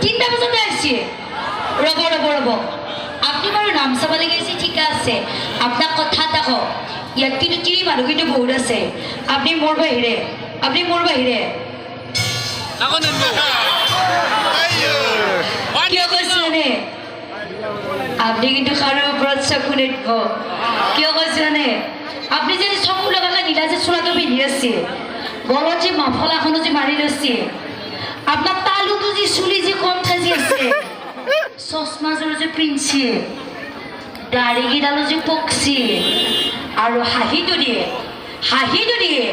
তিনটা পর্যন্ত আসছি রব আপনি বারো নাম চাবলৈ গেছি ঠিক আছে আপনার কথা দেখো ইয়াত কিন্তু তিনি মানুহ কিন্তু বহুত আছে আপনি মোৰ বাহিৰে কিয় কৈছে আপনি কিন্তু কারোর উপর চকু নেব কিয় কৈছে আপনি যদি চকু লগালে নীলা যে চোলাটো পিন্ধি আছে গলত যে মাফলাখনো যে মাৰি লৈছে আপনাৰ তালুটো যে চুলি যে কম সাজি আছে চশমাযোৰ যে পিন্ধছে দাড়িকেইডালো যে পকছে আৰু হাঁহিটো দিয়ে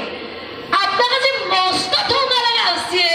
আপনাকে যে মস্ত ঠোঙা লগা হৈছে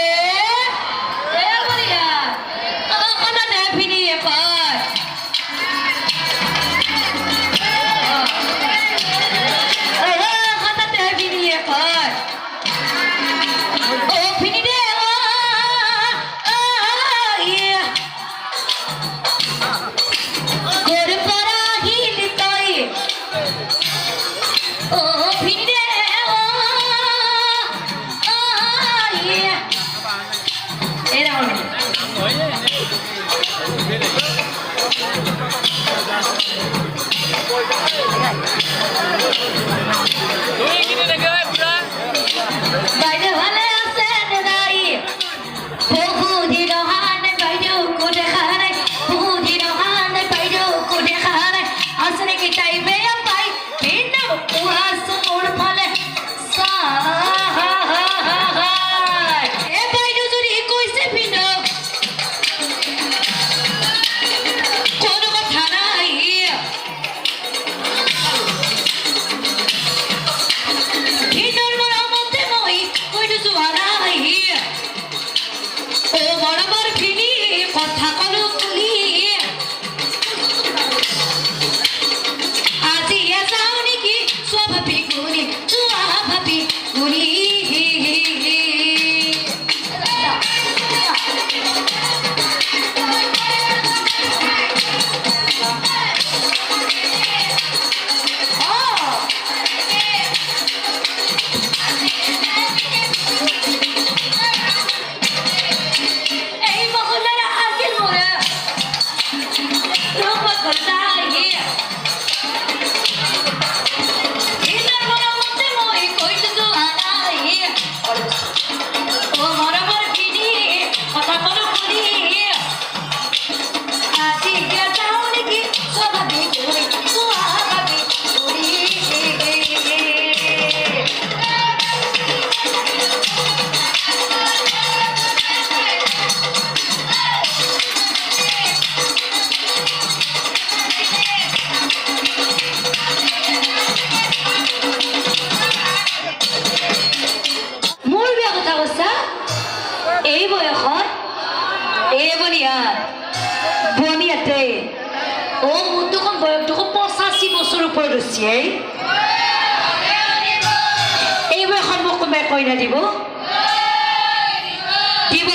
এইবাৰ সম্মুখ কোনোবাই কইনা দিব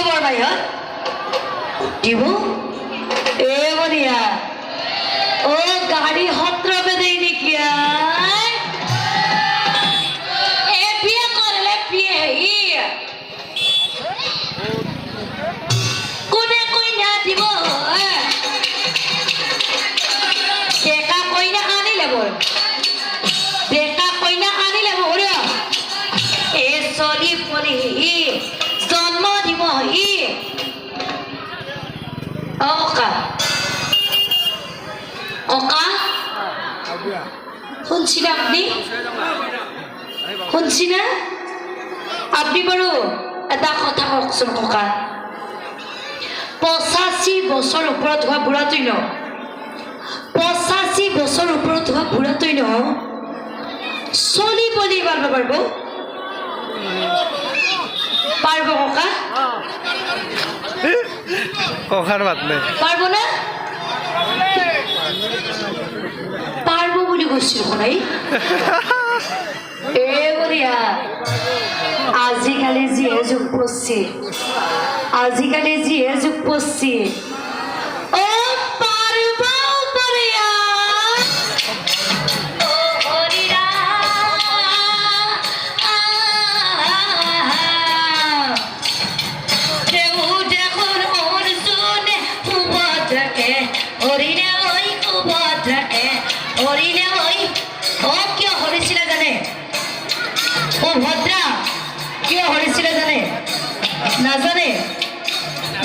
বৰ বাহিৰত দিব বনিয়া ও গাড়ী সত্ৰ বেদেই নেকি বিয়ে করলে বিয়ে কোনে কইনা দিব ডেকা কইনা আনিলে বল চলি পলি জন্ম দিব ককা শুনছি না আপনি বাৰু এটা কথা কওকচোন ককা 85 বছৰ ওপৰত হোৱা বুঢ়াটোই ন 85 বছৰ ওপৰত হোৱা বুঢ়াটোই ন চলি পলি পারব ককা কখার বাদ নাই পারবো না পারবো বলে কইছিল কোনাই বলিয়া আজিকালি যিহে যুগ পড়ছে ও পারবো বলিয়া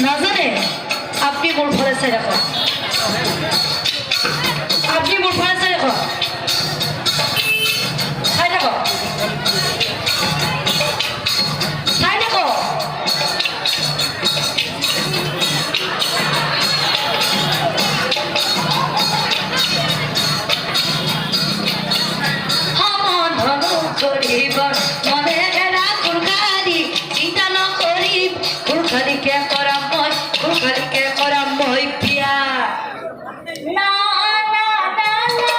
নাজানে আপনি মোৰ ফালে চাই ৰাখক আপনি মোৰ ফালে চাই ৰাখক চাই থাকক চাই থাকক করিব মনে এরা কুরখালি চিন্তা ন করিব কুরখালিকে করা মই পিয়া না না না না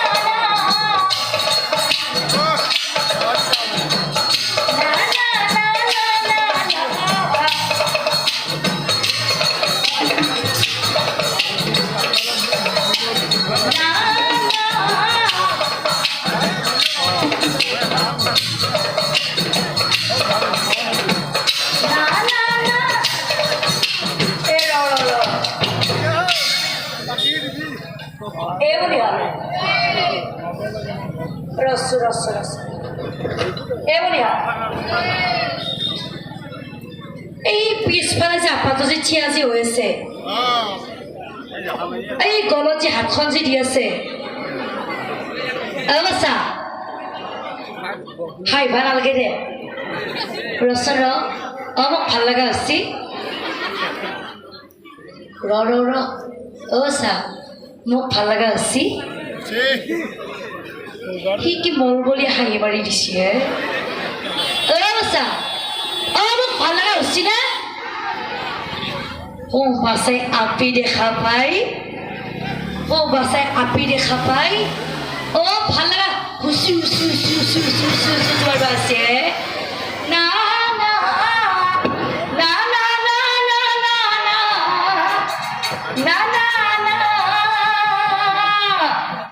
এই পিছফালে যে আপাটো যে থিয়া যে হৈ আছে এই গলত যে হাতখন যে দি আছে অৱস্থা হাই ভাল নালাগে দে ৰচন মোক ভাল লগা হৈছে ৰ অৱস্থা মোক ভাল লগা হৈছে সি কি মল বুলি হাঁহি মাৰি দিছে অৱস্থা মোক ভাল লগা হৈছে না বাছাই আপি দেখা পাই বাছাই আপি দেখা পাই ভাল লগা হুচি হুচি হুচি হুচি হুচি হুচি হুচি তোমাৰ আছে না না না না না না না না